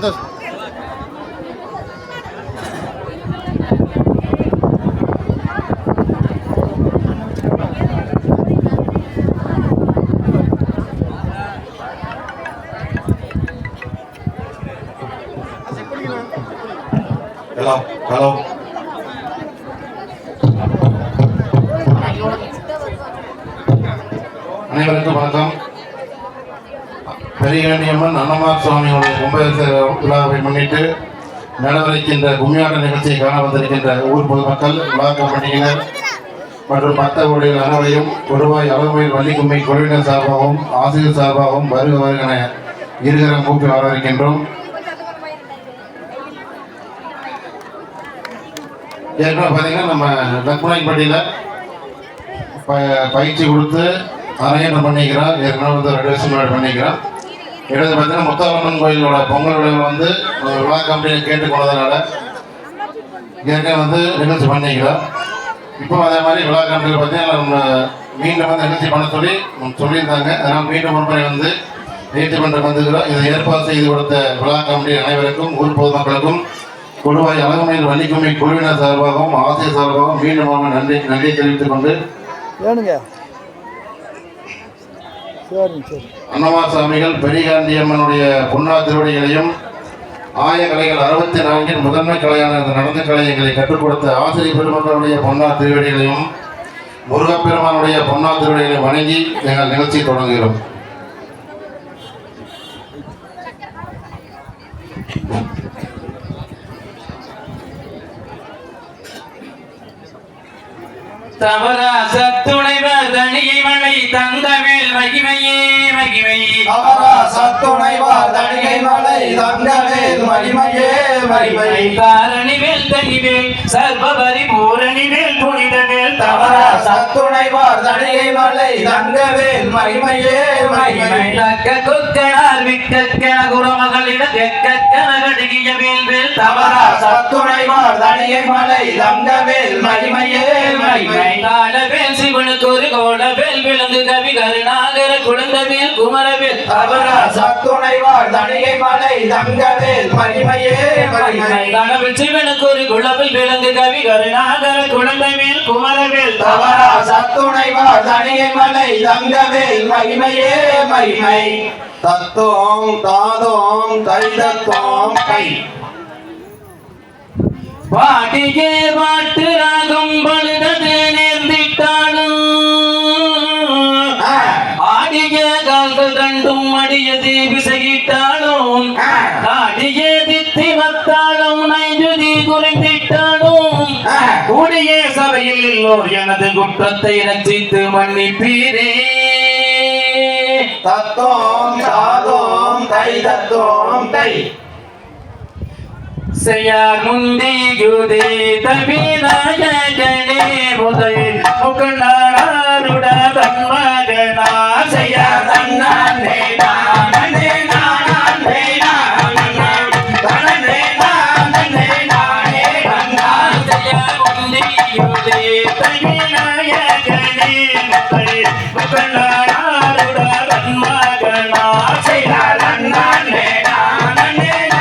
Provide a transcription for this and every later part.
சந்தோஷம். Hello hello அனைவருக்கும் வணக்கம். பெரியகண்டியம்மன் அன்னமார் சுவாமியுடைய கும்பாபிஷேக விழாவை முன்னிட்டு நடவடிக்கின்ற கும்மியாட்ட நிகழ்ச்சியை காண வந்திருக்கின்ற ஊர் பொதுமக்கள், விழா கமிட்டியினர் மற்றும் பக்த ஊழியர்கள் அனைவரையும் கொடுவாய் அளவுமையில் வள்ளிக்கும்மி குழுவினர் சார்பாகவும் ஆசிரியர் சார்பாகவும் வருக என இருகரம் கூப்பி வரவேற்கின்றோம். ஏற்கனவே பார்த்தீங்கன்னா நம்ம லக்மணிப்பட்டியில் பயிற்சி கொடுத்து அரங்கேற்றம் பண்ணிக்கிறோம். ஏற்கனவே 2 வருஷம் முன்னாடி பண்ணிக்கிறோம். இடது பார்த்தீங்கன்னா முத்தாலம்மன் கோயிலோட பொங்கல் விழாவில் விழா கம்பெனியை கேட்டுக்கொண்டதுனால ஏற்கனவே நிகழ்ச்சி பண்ணிக்கிறோம். இப்போ அதே மாதிரி விழா கம்பெனியில் பார்த்தீங்கன்னா நம்ம மீண்டும் நிகழ்ச்சி பண்ண சொல்லியிருந்தாங்க. அதனால் மீண்டும் ஒரு முறை நிகழ்ச்சி பண்ணுற வந்துக்கிறோம். இதை ஏற்பாடு செய்து கொடுத்த விழா கம்பெனி அனைவருக்கும், ஊர் பொதுமக்களுக்கும், கொடுவாய் அழகுமையில் வள்ளிக்கும்மி குழுவினர் சார்பாகவும் ஆசிரியர் சார்பாகவும் மீண்டும் நன்றி தெரிவித்துக் கொண்டு அன்னமார் சுவாமிகள் பெரியகாண்டியம்மனுடைய பொன்னா திருவடிகளையும் ஆயக்கலைகள் 64 முதன்மை கலையான நடந்த கலைகளை கற்றுக் கொடுத்த ஆசிரியர் பெருமக்களுடைய பொன்னா திருவடிகளையும் முருகப்பெருமானுடைய பொன்னா திருவடிகளையும் வணங்கி எங்கள் நிகழ்ச்சி தொடங்குகிறோம். தவராச துணைவர் தணியை மலை தங்கவேல் மகிமையே மகிமை. தவராச துணைவர் தணியை மலை தங்கவேல் மகிமையே மகிமை. தாரணிவேல் தனிவேல் சர்வபரி பூரணிவேல் புனிதவேல். தவராச துணைவர் தணியை மலை தங்கவேல் மகிமையே மகிமை. தக்க கொக்கனார் விக்கக்கன குரமகளிட தெக்கக்கன கடுகிய வேல்வேல். தவராச துணைவர் தணியை மலை தங்கவேல் மகிமையே மகிமை. தாளவேல் சிவனுக்கு ஒரு கோடவேல் விலங்கு கவி கருணாகர குழந்தவேல் குமரவேல். தவராச துணைவர் தணியை மலை தங்கவேல் மகிமையே மகிமை. தாளவேல் சிவனுக்கு ஒரு குளவில் விலங்கு கவி கருணாகர குழந்தவேல் குமரவேல். தவராச துணைவர் தணியை மலை தங்கவேல் மகிமையே மகிமை. தத்தோம் தாதோம் தைதத்தோம் கை. பாட்டியே பாட்டு ராகம் பழுதது நேர்ந்திட்டாலும் ஆடிய கால்கள் ரெண்டும் அடியது விசகிட்டாலும் ஆடிய தித்தி வத்தாலும் நைஞ்சுதி குறைந்திட்டாலும் கூடிய சபையில் எல்லோர் எனது குற்றத்தை ரசித்து மன்னிப்பீரே. தத்தோம் தாதோம் தைதத்தோம் தை. செய்யார் முந்தியுதே தவிநாயகனே முதல் முகநாடுட தன்மகனா. செய்யார் தன்னானே நானே நானே நானே நானே நானே நானே கண்ணா. செய்யார் முந்தியுதே தவிநாயகனே முதல் முகநாடுட தன்மகனா. செய்யார் தன்னானே தவராச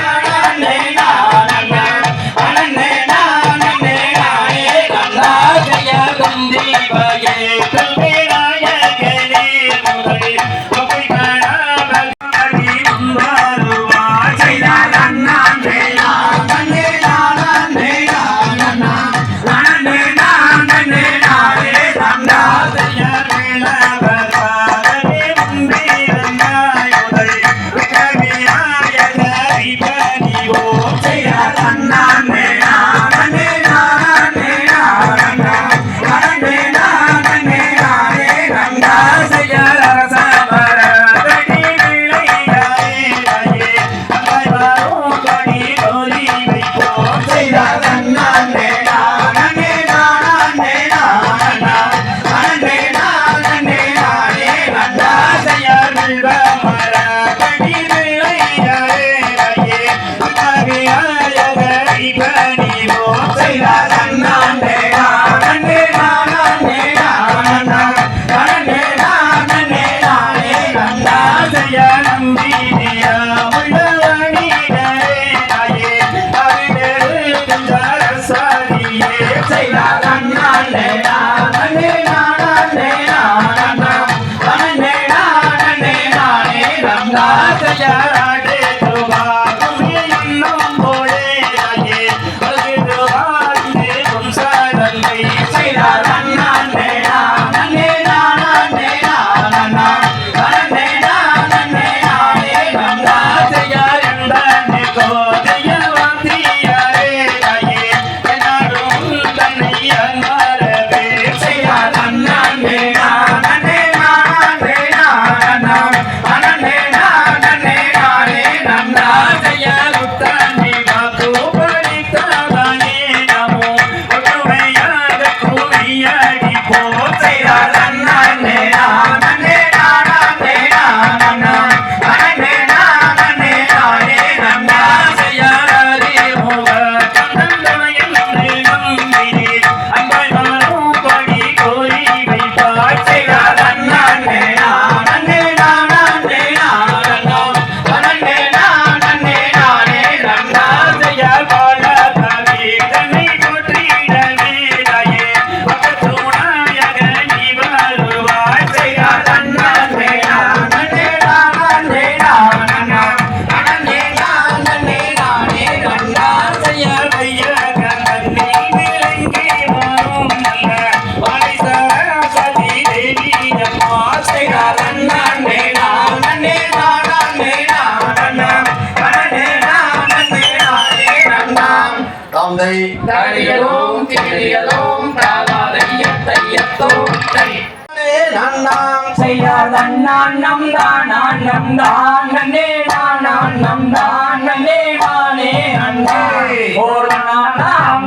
செய்யாராடே துவா குமி இன்னும் போலே தாயே அழகு துவா இங்கே பொன்சாடல்லை செய்தார் நன்னே நானே நானே நானா நன்னே நானே நானே நன்னா செய்யார் என்றே கோதைய வாந்தியாரே தாயே என்னாலும் தன்னை அன்பாரவே செய்யார் நன்னே நானே நானே நானா நன்னே நானே நன்னா செய்யார் உத்தமி வாக்கு படித்தாதானே நமோ ஒற்றுமையாக கூறியடி போ செய்யார் நன்னே நானே நானா நன்னே நானே நன்னா செய்யாரே மோக கந்தனையில் நம்பி அன்பாய் மாறும் படி கோரி வைப்பாய் செய்யார் நன்னே நன்னா நன்னா செய்யார் பாட கவி தன்னை போற்றிடவே தாயே பக்கத்துணையாக நீ வருவாய் செய்யார் நன்னே நன்னா செய்யார் வையக தன்னை விளங்கி வரும் நல்ல வாழை சரஸ்வதி தேவி அம்மா செய்யார் நன்னே தந்தை தரியலோம் திரியலோம் தாவாதையத்தையத்தோம் தரி நன்னாம் செய்யார் நன்னான் நம் தானான் நன்னே நானான் நம் தானே நானே நன்னே ஓர் நானாம்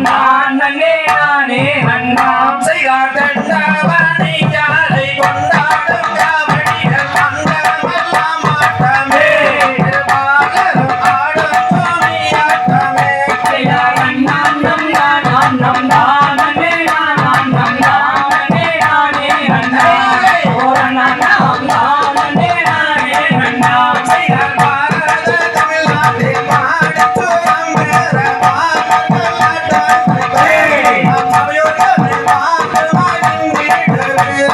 நன்னே நானே நன்னாம் செய்யார் தண்டவனை யாரை கொண்டாடும் காவடிகள் வந்தமெல்லாம் ஆட்டமே பாலரும் ஆடும் துணியாட்டமே செய்யார் நன்னான் நம் தானே நானான் நம் தானே நானே நன்னே ஓர் நானாம் நன்னே நானே நன்னாம் செய்யார் பாரத தமிழ்நாட்டில் மாடத்துவம் பெற பாடலாட்டமே அவையோடு வாழ்ந்து வாழ்ந்திடவே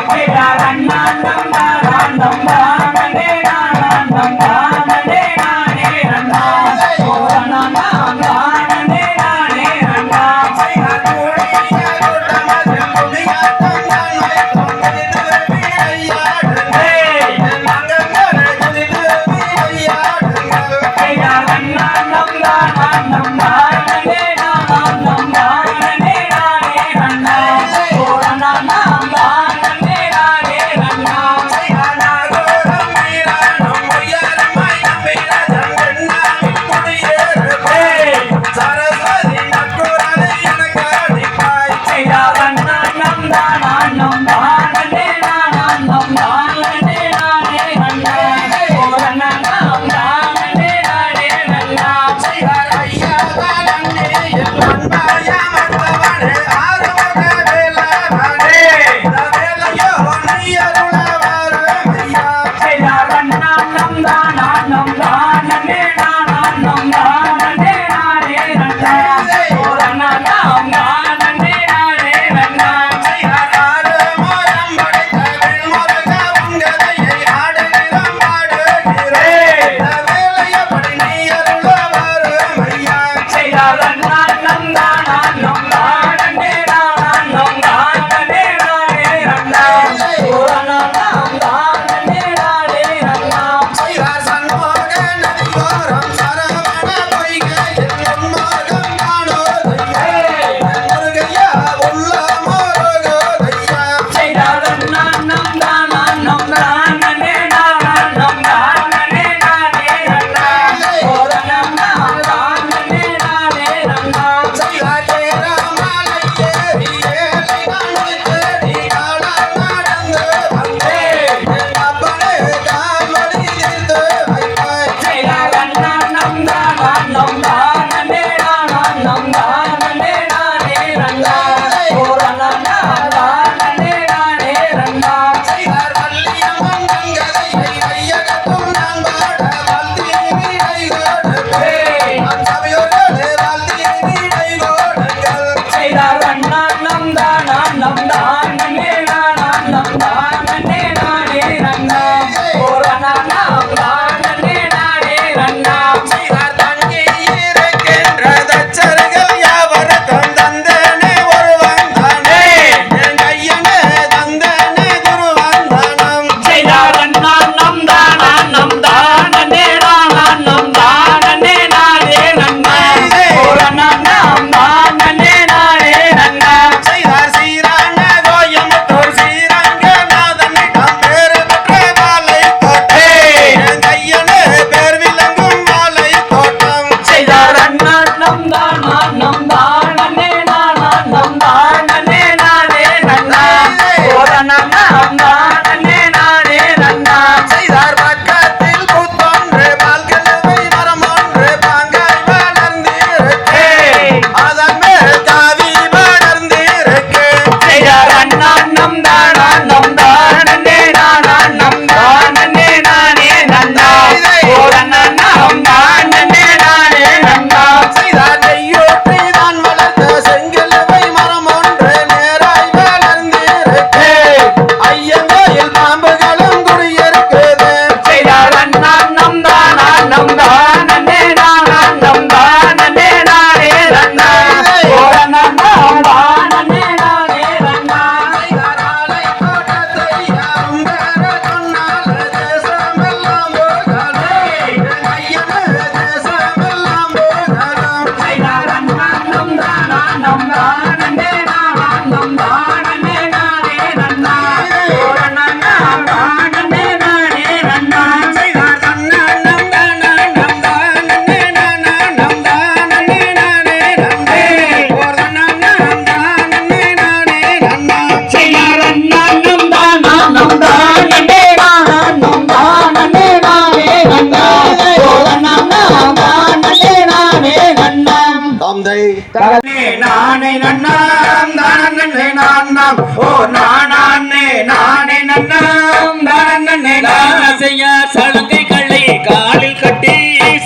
நானே நன்னாம் நானே நானாம் ஓ நானே நானே நன்னாம் நானே நாசையா சலங்கைகளை காலில் கட்டி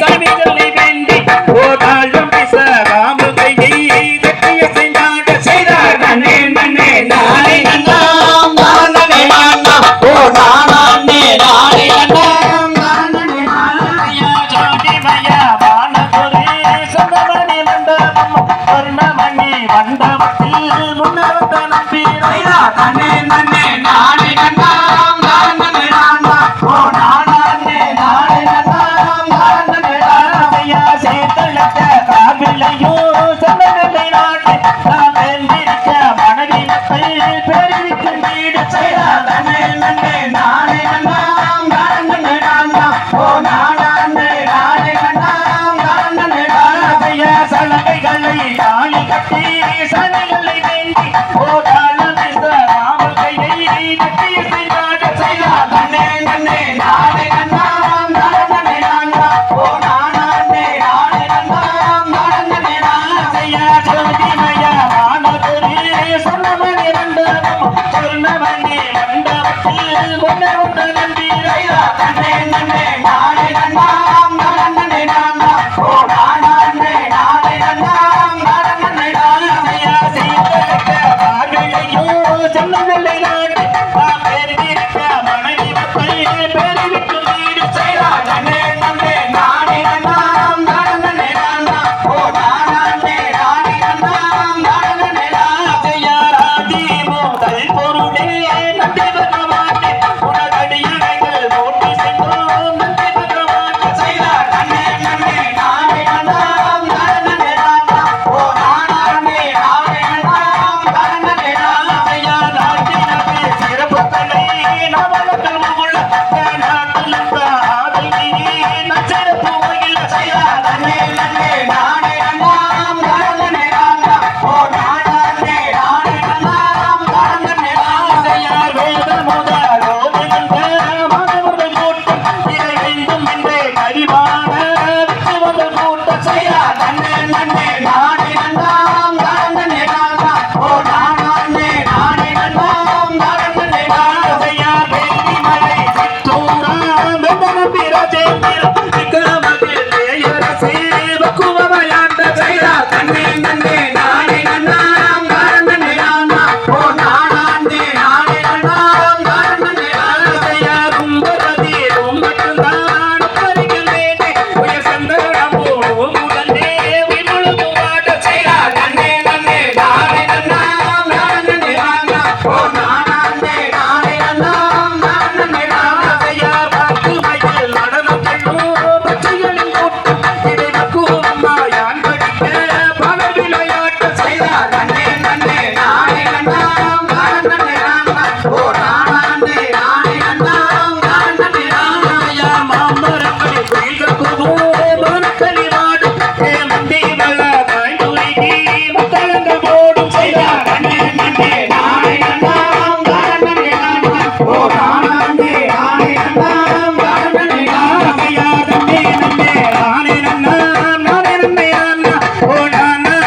சாமிகளை வேண்டி ஓதாளும் பிசகாமல் கையை கட்டிய செய்தாட செய்தார் நன்னே நன்னே நானே நன்னாம் நானே நானாம் ஓ நானே நானே நன்னாம் நானே நாசையா ஜோதிமயா வானகுரே சந்தமணி மண்டபம் வர்ணமணி மண்டபத்தில் முன்னவந்த நம்பீரை நன்னே நன்னே நானே நன்னாம் நானே நானாம் ஓ நானே நானே நன்னாம் நானே நாசையா சேத்தளத்த காவிலையோ சந்தனத்தை நாட்டை நாம் வென்றிருக்க மனைவி மக்கள் பெருவிக்கும் வீடு செய்தார் நன்னே நன்னே நானே நன்னாம் நானே நானாம் ஓ நானே நானே நன்னாம் நானே நாசையா சலகைகளை தாலி கட்டி சனைகளை வேண்டி ஓடாலும் ராமல் கையை கட்டி செய்தாட செய்தார் நன்னே நன்னே நானே நன்னாம் நானே நானாம் ஓ நானே நானே நன்னாம் நானே நாசையா ஜோதிமயா வானகுரே சொன்னமணி மண்டபம் சொர்ணமணி மண்டபத்தில் முன்னவந்த நம்பீரை நன்னே நன்னே நானே நன்னாம் நானே நானாம் ஓ நானே நானே நன்னாம் நானே நாசையா சீதளத்த காவிலையோ சொன்னமலை நாட்டை நாம் பெருவிருக்க மனைவி மக்கள் பெருவிக்கும் வீடு செய்தார் நன்னே நன்னே நானே நன்னாம் நானே நானாம் ஓ நானே நானே நன்னாம் நானே நாசையா ராதி முதல் பொருளே நன்றி பகவானே உனதடியணைகள் போட்டு சென்றோம் நன்றி பகவானே செய்தார் நன்னே நன்னே நானே நன்னாம் நானே நானாம் ஓ நானே நானே நன்னாம் நானே நாசையா நாட்டினது சிறப்புகளை நவலங்கள் உள்ள நாட்டில் ஆதல் நீ நச்சிறப்பு உலகில் செய்தார் நன்னே நன்னே நானே நன்னாம் நானே நானாம் ஓ நானே நானே நன்னாம் நானே நாசையா வேத முதலோதுகின்ற மாணவர்கள் கூட்டம் இதை வேண்டும் என்றே கரிவான வித்துவர்கள் கூட்டம் செய்தார் நன்னே நன்னே நானே நன்னாம் நானே நானாம் ஓ நானே நானே நன்னாம் நானே நாசையா வெள்ளி மலை சிற்றூரா வெந்தன பிரஜேந்திரம் விக்ரமகில் தேயரசே வக்குவமையாண்ட செய்தார் நன்னே நன்னே நானே நன்னாம் நானே நானாம் ஓ நானே நானே நன்னாம் நானே நாசையா கும்பபதி கும்பத்தான் பரிகள் வேண்டே உயர் சந்தனமோ முதலே விமுழுது வாட செய்தார் நன்னே நன்னே நானே நன்னாம் நானே நானாம் ஓ நானே நானே நன்னாம் நானே நாசையா வாக்குமையில் நடனத்தையோ பச்சைகளின் கூட்டம் இதை வக்குவமாயான் படிக்க பல விளையாட்டு செய்தார் நன்னே நன்னே நானே நன்னாம் நானே நானாம் ஓ நானே நானே நன்னாம் நானே நாசையா மாமரங்களை குயில்கோ மரக்களி மாடும் மண்டி வல்ல தாய்மொழிக்கு மக்களங்க போடும் செய்தார் நன்னே நன்னே நானே நன்னாம் நானே நானாம் ஓ நானே நானே நன்னாம் நானே நாசையா நன்னே நன்னே நானே நன்னாம் நானே நானாம் ஓ நானே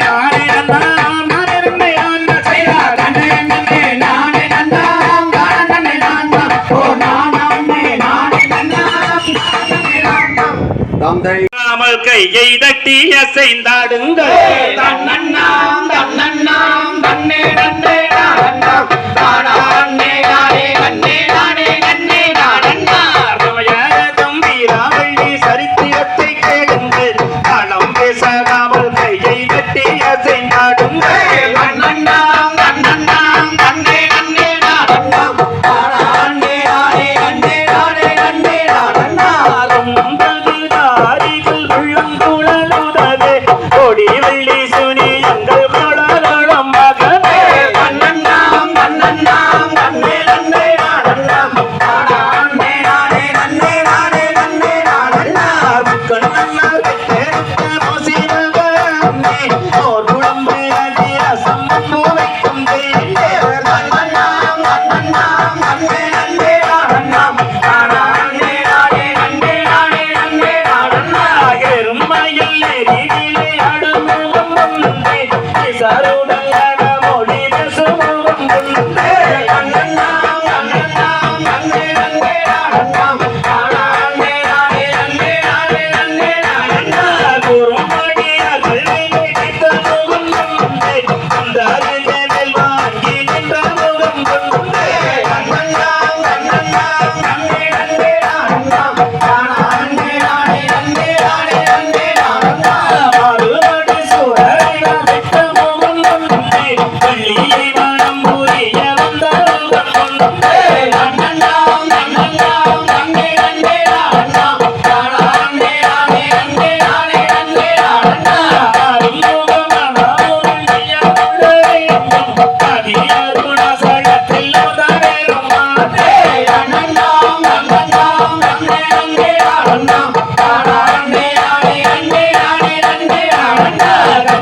நானே நன்னாம் நானே நானாம் செய்தார் நன்னே நன்னே நானே நன்னாம் நானே நானாம் ஓ நானே நானே நன்னாம் நானே நானாம் தந்தை நாமல் கையை தட்டி அசைந்தாடுங்கள் தன்னண்ணாம் தன்னண்ணாம் தன்னே நன்னே நானண்ணாம் நானே நானே நன்னே நானே நன்னே நானண்ணாம் சமயர தம்பிராவள்ளி சரித்திரத்தை கேளுங்கள் களம் பேசாமல் கையை தட்டி அசைந்தாடுங்கள் தன்னண்ணாம் தன்னண்ணாம் தன்னே நன்னே நானண்ணாம் நானே நானே நன்னே நானே நன்னே நானண்ணாம் தாரிகள் உள்ளம் குழலுதவே கொடி வெள்ளி சுனி எங்கள் குழலும் மகனே தன்னண்ணாம் தன்னண்ணாம் தன்னே நன்னே நானண்ணாம் நானே நானே நன்னே நானே நன்னே நானண்ணாம் கண்ணன்னார் கேட்ட மோசினவனே ஓர் குழம்பு அதிரசம் வைக்கும் தேனே தன்னண்ணாம் தன்னண்ணாம் தன்னே நன்னே நானண்ணாம் நானே நானே நன்னே நானே நன்னே நானண்ணாம் எருமைய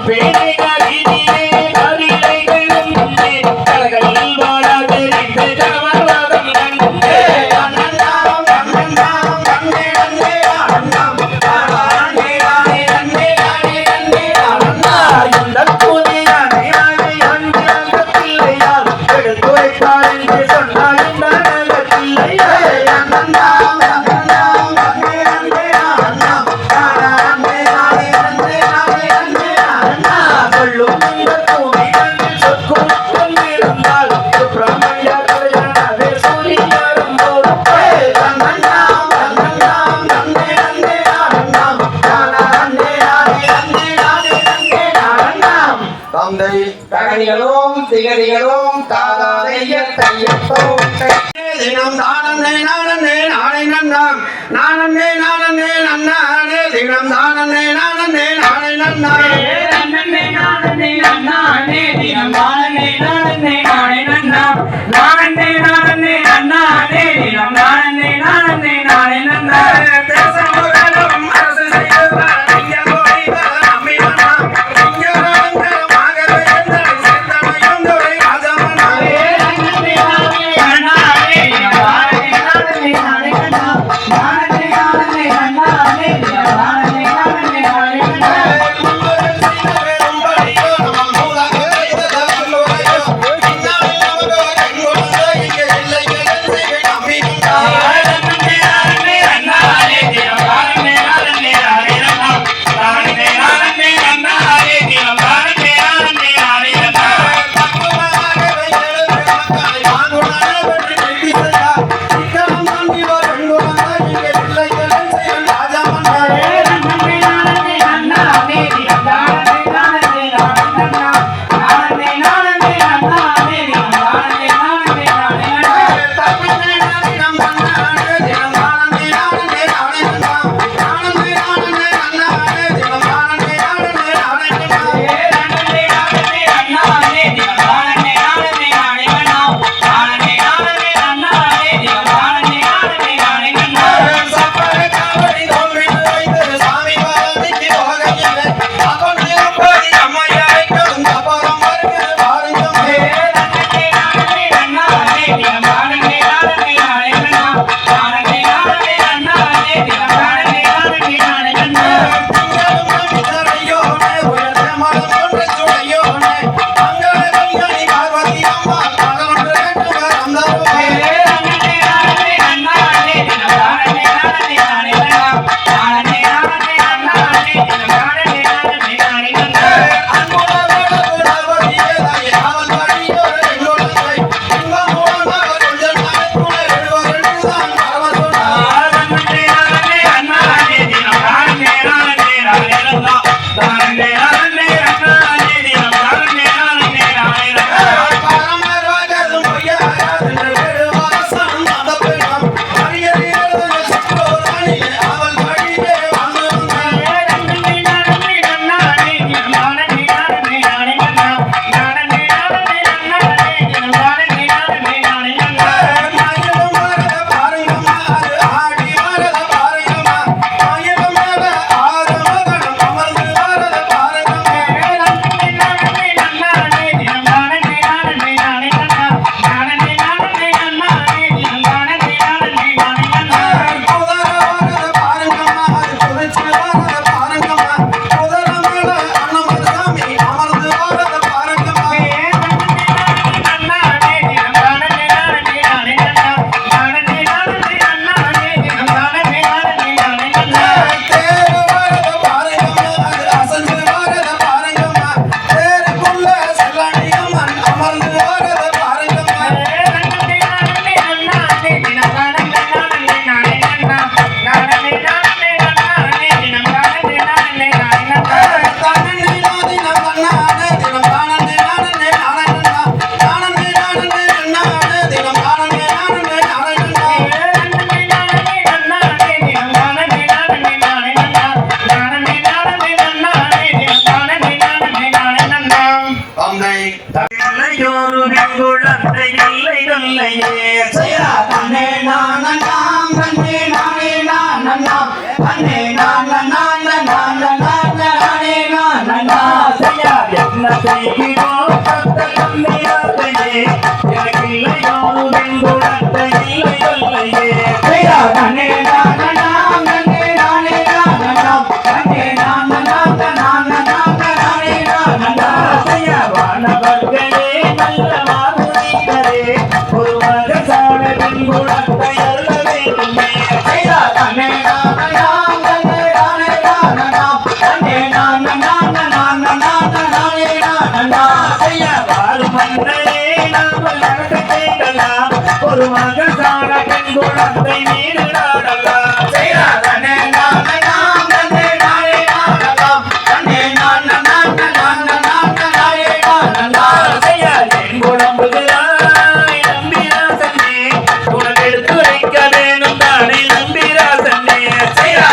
பேடைகள் வீதியிலே கவிதைகள் உண்டே கலகளில் வாழா தெரிந்து கவர்வாதம் கண்டே நன்னாம் நன்னாம் நன்னே நன்னே ஆனந்தம் நானே நானே நன்னே நானே நன்னே ஆனந்தம் இந்த புதியானை வாழை அஞ்சு அந்த பிள்ளையால் எடுத்துரைத்தார் என்று சொன்னால் இந்த நகத்தில்லையா நன்னாம் நன்னாம் நன்னே நன்னே ஆனந்தம் நானே நானே நன்னே நானே நன்னே ஆனந்தம் சொல்லும் இந்த பூமி நன்றில் சொற்கும் இருந்தால் சுப்பிரமணிய கல்யாணவே சூரியரும் போதும் நன்னாம் நன்னாம் நன்னே நன்னே ஆனந்தம் நானே நானே நன்னே நானே நன்னே ஆனந்தம் தந்தை தகதிகளும் திகதிகளும் தாதாதைய தையத்தோம் தினம் தானே நானே நானே நன்னாம் நானே நானே நன்னானே தினம் தானே நானே நானே நன்னாம் நன்னே நானே நன்னானே தினம் நானே நானே நானே நன்னா நானே நானே நன்னானே தினம் நானே நானே நானே நன்னா தேசமுகலும் அரசு செய்வார் ஐயா கோடிகள் நம்மை நன்னாம் சிங்கரங்கரமாக எந்தனை சேர்ந்தனையும் துறை ராஜமனாவே நன்னே நானே நன்னானே தினம் நானே நானே நானே நன்னா நானே நானே நன்னானே தினம் நானே நானே நானே நன்னா இங்கே குழந்தை இல்லை சொல்லையே செய்யா தன்னே நானே நானே நானே தன்னே நானே நானே செய்யா வானவர்களே நல்ல வாகுதிகளே ஒரு மகசான பெண் குழந்தை அருள வேண்டுமே செய்யா தன்னே நானே நானே செய்யா வாரு மன்னரே நாம் நடக்க கேட்கலாம் ஒரு மகசான பெண் குழந்தை மீது நாடலாம் செய்யா தன்னே நானே நானே செய்யா என் குழம்புகிறாய் நம்பிராசனே உனக்கு எடுத்து வைக்க வேணும் தானே நம்பிராசனே செய்யா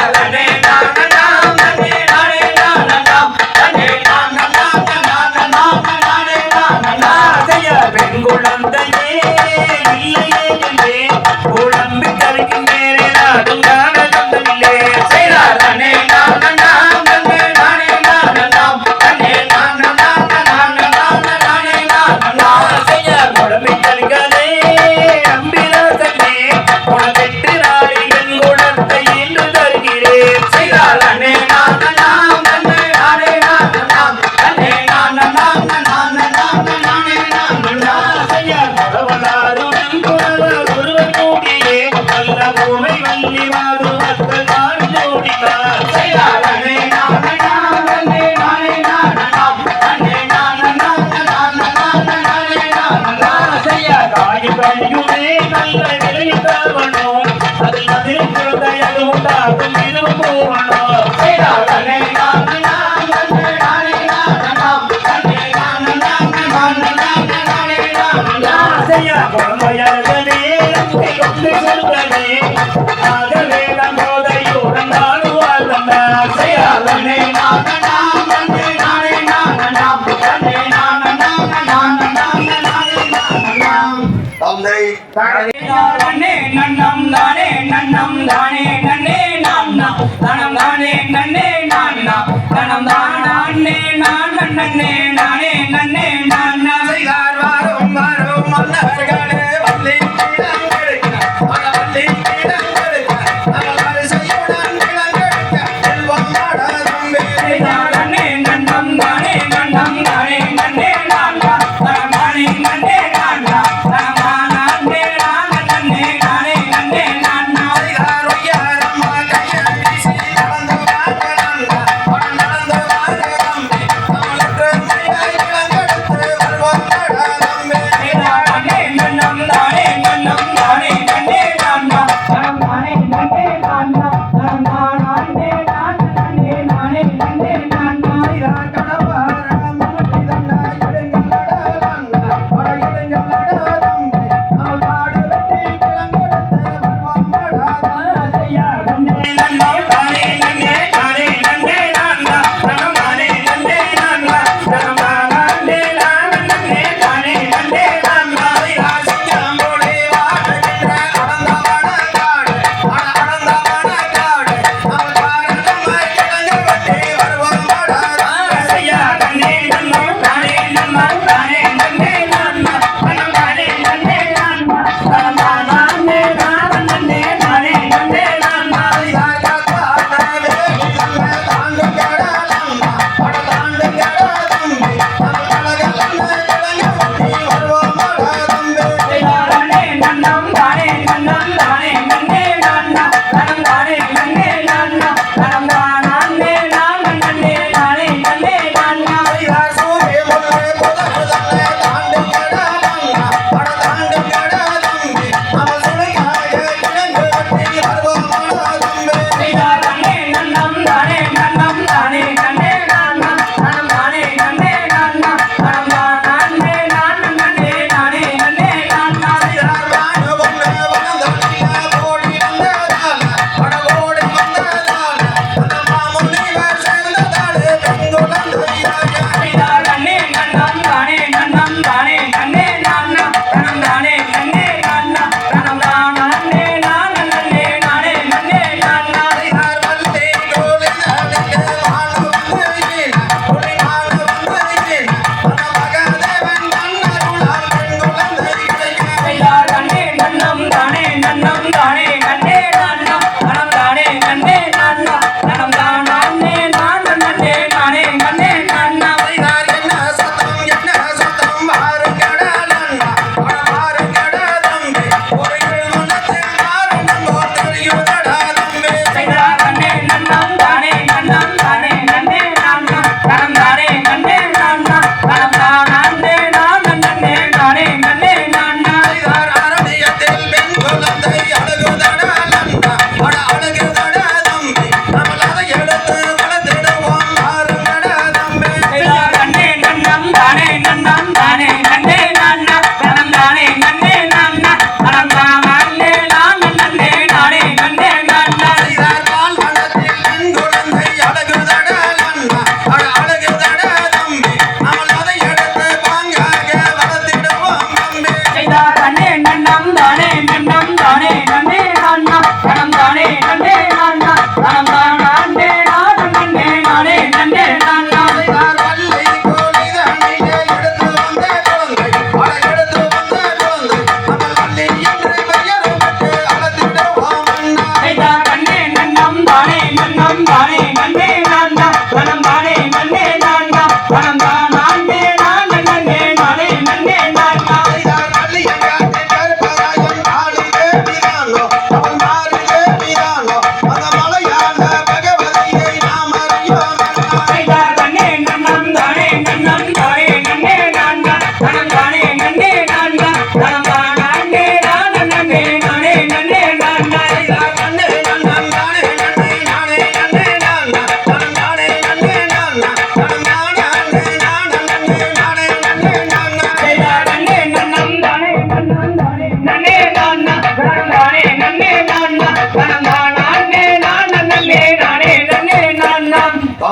செய்யா பெண் குழந்தையே இல்லையே என்றே குழம்பி தவிக்கின்றேனே நாடும் காண சொந்தமில்லே செய்யா செய்யா குழம்பி தவிக்காதே நம்பிராசனே உனக்கு 8 நாளில் என் குழந்தை என்று தருகிறேன் செய்யா செய்யா குழவனாருடன் குழவர் ஒருவர் கூடியே நல்ல பூமை வள்ளி மாது மக்கள் நாடு ஜோடினார் செய்யா செய்யா காய் பழியுமே நல்ல விலையில் தரவணும் அதில் மதில் குழந்தையாக உண்டாகும் இதுவும் போவணும் செய்யா செய்யா குழந்தையார்களே நம்பி கொண்டு செல்வனே ஆகவே நம் போதையுடன் நாடு வாழ்ந்தார் செய்யா தந்தை நன்னே நன்னம் தானே நன்னம் தானே நன்னே நான்னா தனம் தானே நன்னே நான்னா தனம் தானே நான் நன்னே நானே நன்னே நான்னா செய்தார் வாரும் வாரும் மன்னர்களே வள்ளி கிழங்கெடுக்க பல வள்ளி கிழங்கெடுக்க அவள் செய்யுடன் கிழங்கெடுக்க செல்வம் மாட தம்பி நன்னே நன்னம் தானே நன்னம் தானே நன்னே நான்னா தனம் தானே நன்னே நான்னா தனம் தானே நன்னே நானே நன்னே நான்னா செய்தார் ஒய்யாரம்மா கையை வீசி நடந்து வாங்க நடந்து வாங்க தம்பி அவளுக்கு மையை கிழங்கெடுத்து வருவோம் மாட தம்பி நன்னே நன்னம் தானே நன்னம்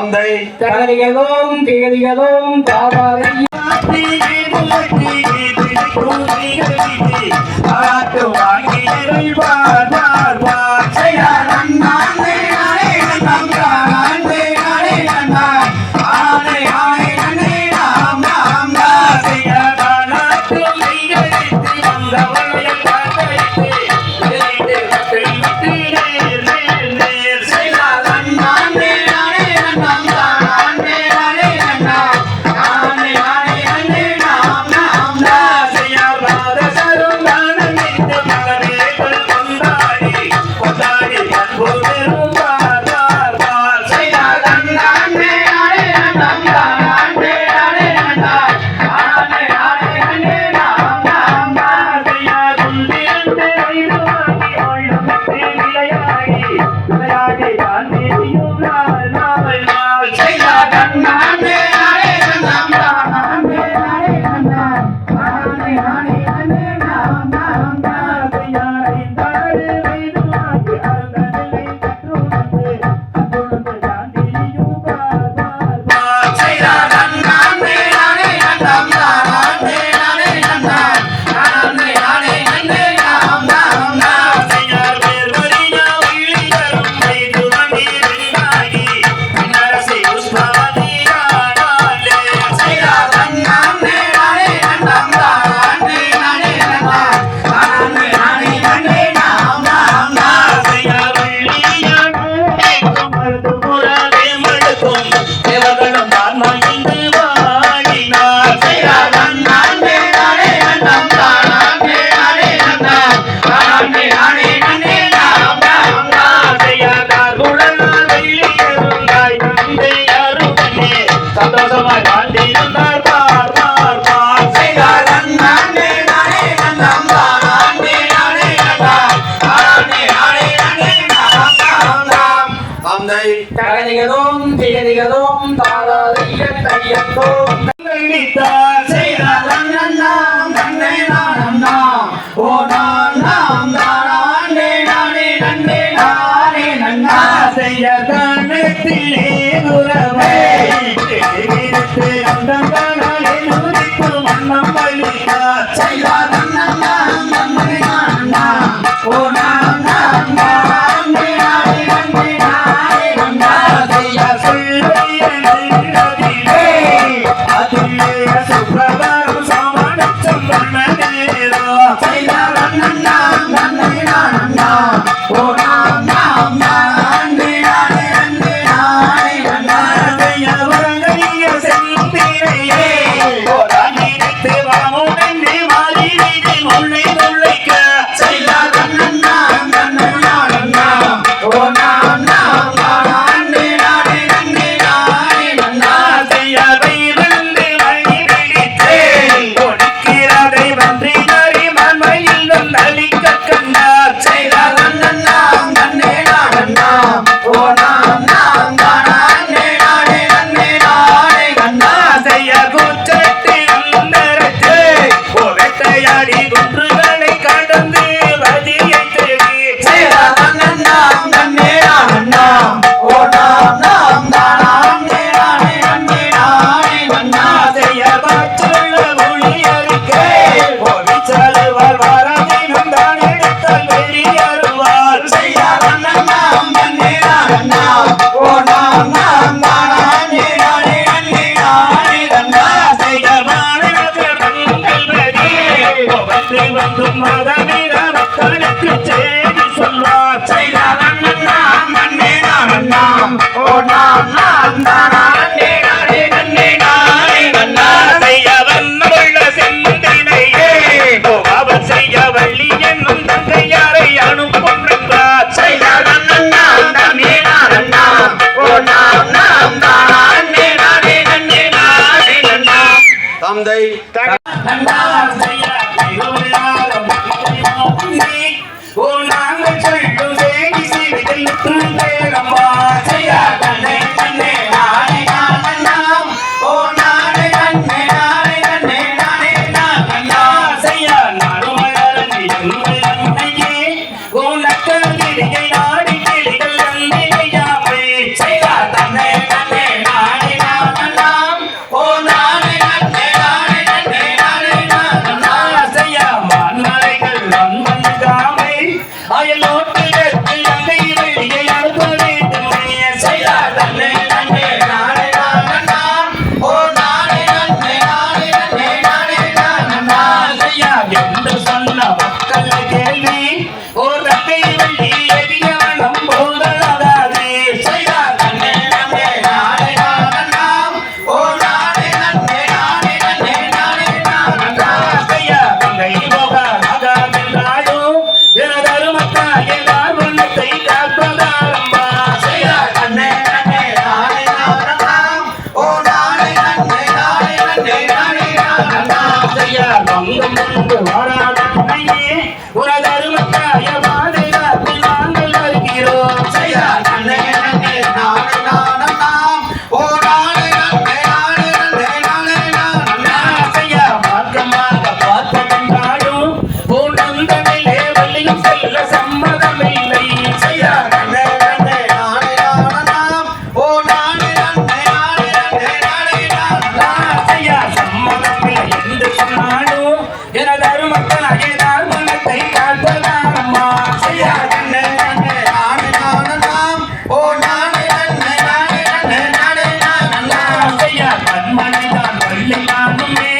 தந்தை தகதிகதோம் திகதிகதோம் தாவாதையும் சந்தோஷமாய் வாழ்ந்திருந்தார் பார் பார் பார் செய்தார் நானே நானே நம் நானே நானே நானே நானே நாம் தந்தை தகதிகதோம் திகதிகதோம் தாவாதையும் தையத்தோம் செய்தார் நாம் நன்னே நாம் ஓ நாம் நானே நானே நன்னே நானே நன்னா செய்ய கண்ணத்திலே உறவே தந்தை நாடி கிளிகள் வாராத துணையே ஒரு தருமத்தாய பாதுகாப்பு நாங்கள் வருகிறோம் செய்தார் நன்னே நன்னே நானே நானண்ணாம் ஓ நானே நன்னே நானே நன்னே நானே நானண்ணாம் செய்யா மார்க்கமாக பார்த்ததென்றாலும் பூண்டந்தனிலே வள்ளியும் செல்ல சம்மதமில்லை செய்யா நன்னே நன்னே நானே நானண்ணாம் ஓ நானே நன்னே நானே நன்னே நானே நானண்ணாம் செய்யா சம்மதமில்லை என்று சொன்னாலும் எனது அருமக்களாகிய தார்மணத்தை காத்ததானம்மா செய்யா நன்னே நன்னே நானே நானண்ணாம் ஓ நானே நன்னே நானே நன்னே நானே நானண்ணாம் செய்யா கண்மணிதான் வள்ளி நானுமே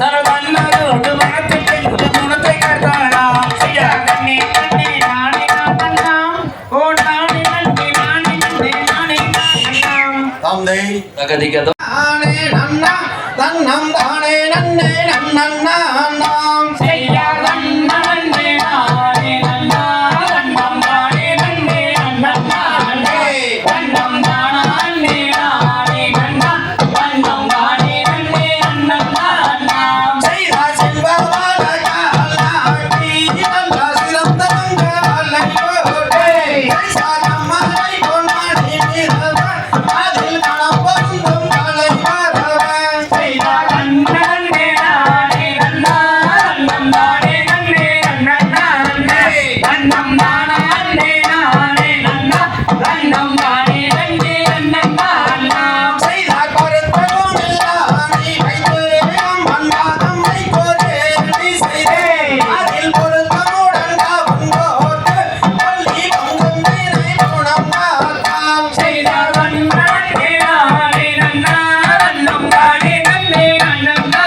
தனதன்னதோடு மனத்துக்கு குணத்தை காத்தாளாம் செய்யா கண்ணே கண்ணே நானே நானண்ணாம் ஓ நானே நன்றி நானே நன்றி நானே நானண்ணாம் தந்தை தகதிகதம் நானே நன்னா தன்னம் தானே நன்னே நன்னண்ணாம் செய்யா நன்னா நன்னே நானே நன்னா நன்னம் நானே நன்னே நன்னண்ணா நன்னம் நானே நானே நன்னா நன்னம் நானே நன்னே நன்னண்ணா செய்தா செல்வவாள காலாட்டி நல்ல சிறந்த மங்காலை போட்டே சாகம்மாலை பொன்னாடி மீறவ அதில் மனம் பொருந்தும் கலை வரவ செய்தா நன்னே நானே நன்னா நன்னம் நானே நன்னே நன்னண்ணா நன்னம் நானே நானே நன்னா நன்னம் நானே நன்னே நன்னண்ணா செய்தா பொருத்தமும் இல்லானி வைத்து மன்மாதம் வைப்போரே நீ செய்தே அதில் பொருத்தமுடன் காவன் போட்டு பள்ளி பங்கும் வீணை குணம் பார்த்தாம் செய்தா நன்னே நானே நன்னா நன்னம் நானே நன்னே நன்னண்ணா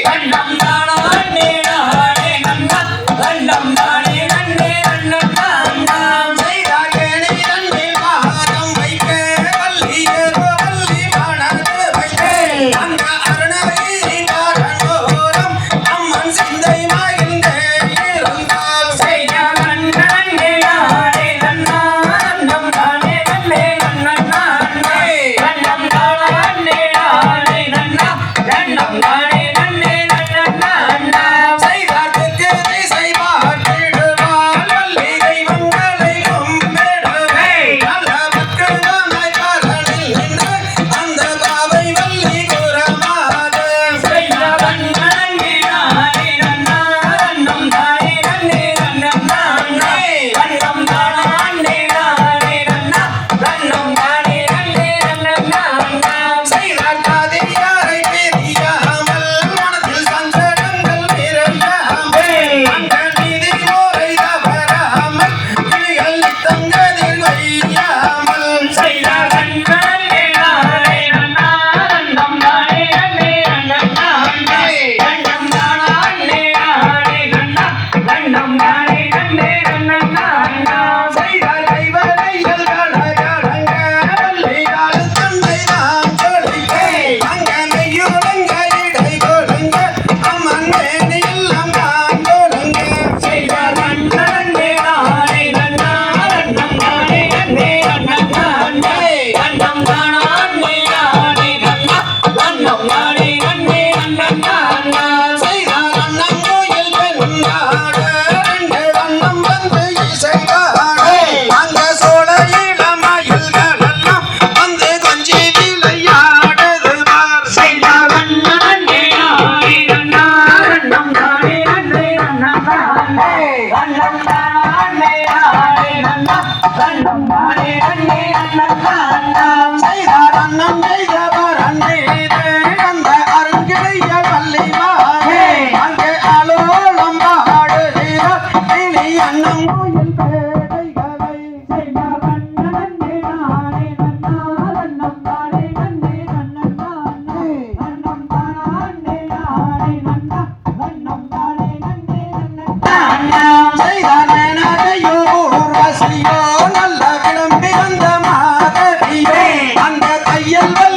நன்னம் நானே நானே நன்னா நன்னம் நானே நன்னே நன்னண்ணா செய்தா கேணி தன்னில் பாதம் வைக்க வள்ளியரோ வள்ளி மணந்து வைத்தே அந்த அருணகிரி காரணோரம் அம்மன் சிந்தை மகிழ்ந்தே இருந்தால் செய்யா நன்னே நானே நன்னா நன்னம் நானே நன்னே நன்னண்ணா நன்னம் நானே நானே நன்னா நன்னம் நானே நன்னே நன்னண்ணா செய்தார்க்கு திசை பார்த்திடுவாள் வள்ளி தெய்வங்களை கும்பிடுவே நல்ல மக்களாய் பலனில் நின்று அந்த பாவை வள்ளி குரமாத செய்யா நன்னே நானே நன்னா நன்னம் நானே நன்னே நன்னண்ணா நன்னம் நானே நானே நன்னா நன்னம் நானே நன்னே நன்னண்ணா செய்தார் காதியாரை பிரியாமல் மனதில் சஞ்சலங்கள் நிறையாமல் அந்த நீதி முறை தவறாமல் கிளிகள் தங்கதில் வையாமல் செய்தா நன்னே நானே நன்னா நன்னம் நானே நன்னே நன்னண்ணா நன்னம் நானே நானே நன்னா நன்னம் நானே நன்னே நன்னண்ணா செய்தார் கைவளைகள் கலகலங்க வள்ளிகால் தந்தை தான் தொழிலே அங்க மெய்யுலங்க இடை கொழுங்க அம்மன் வேண்டி எல்லாம் தான் கொழுங்க செய்தா நன்னே நானே நன்னா நன்னம் நானே நன்னே நன்னண்ணா நன்னம் நானே நானே நன்னா நன்னம் நானே நன்னே நன்னண்ணா செய்தார் அண்ணங்கோயில் பெண்ணாட ரெண்டு வண்ணம் வந்து இசைவாட அங்க சோழ இளமயில்கள் எல்லாம் வந்து கொஞ்சி விளையாடுது பார் செய்தா நன்னே நானே நன்னா நன்னம் நானே நன்னே நன்னண்ணா நன்னம் நானே நானே நன்னா நன்னம் நானே நன்னே நன்னண்ணா செய்தார் அண்ணம் செய்தவர் அன்றீது அந்த அருங்கிடைய வள்ளி மாறே அங்கே ஆளோளம் பாடுகிறார் இனி அண்ணம் கோயில் பேதைகளை செய்தா நன்னே நானே நன்னா நன்னம் நானே நன்னே நன்னண்ணா நன்னம் நானே நானே நன்னா நன்னம் நானே நன்னே நன்னண்ணா செய்தார் நகையோ ஊர்வசியோ நல்ல விளம்பி வந்த மாதவியோ அந்த தையல் வள்ளி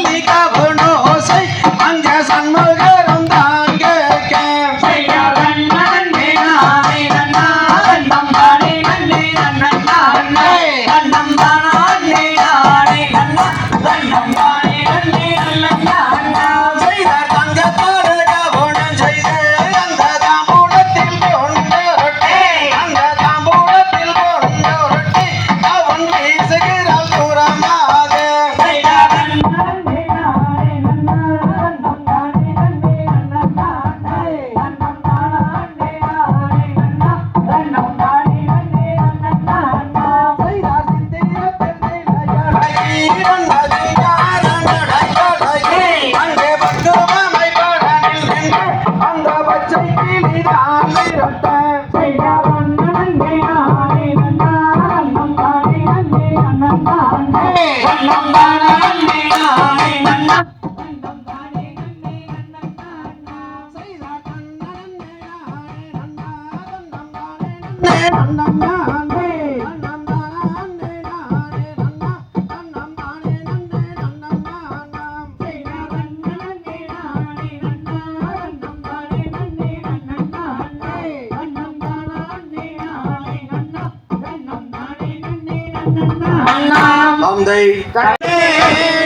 தாந்தை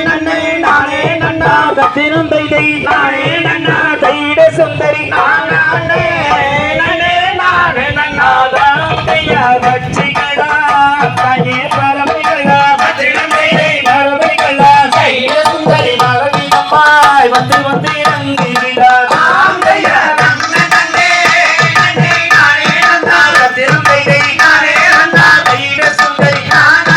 நன்னே நானே நன்னா கத்திரும் தைதை நானே நன்னா தைட சுந்தரி நானே நன்னே நானே நன்னா தாந்தையா வச்சிகளா தாயே பரமைகளா கத்திரும் தைதை பரமைகளா தைட சுந்தரி மரபினம்மாய் வந்து வந்து இறங்கிவிடா தாந்தையா நன்னே நன்னே நானே நன்னா கத்திரும் தைதை நானே நன்னா தைட சுந்தரி நானே